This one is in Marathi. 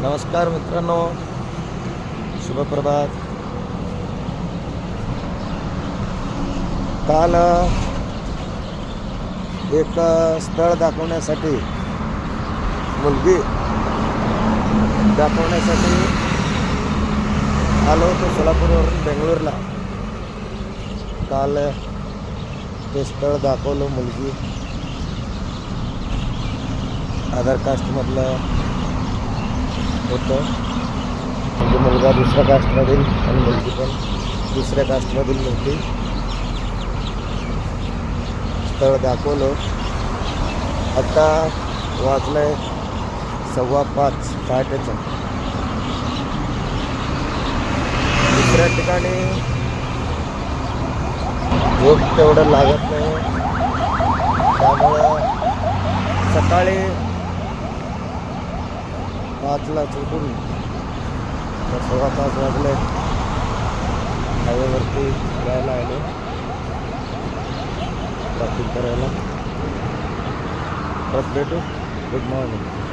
नमस्कार मित्रांनो, शुभप्रभात. काल एक स्थळ दाखवण्यासाठी मुलगी दाखवण्यासाठी आलो होतो सोलापूरवरून बेंगळूरला. काल ते स्थळ दाखवलं. मुलगी अदर कास्टमधलं होतं, म्हणजे मुलगा दुसऱ्या कास्टमधील आणि मुलगी पण दुसऱ्या कास्टमधील होती. स्थळ दाखवलं. आता वाजलंय 5:15 पहाटेचं. दुसऱ्या ठिकाणी झोप तेवढं लागत नाही, त्यामुळं सकाळी 5ला उठून 5:15 वाजले हायवेवरती जायला आलो ट्रॅफिक करायला. परत भेटू. Good morning.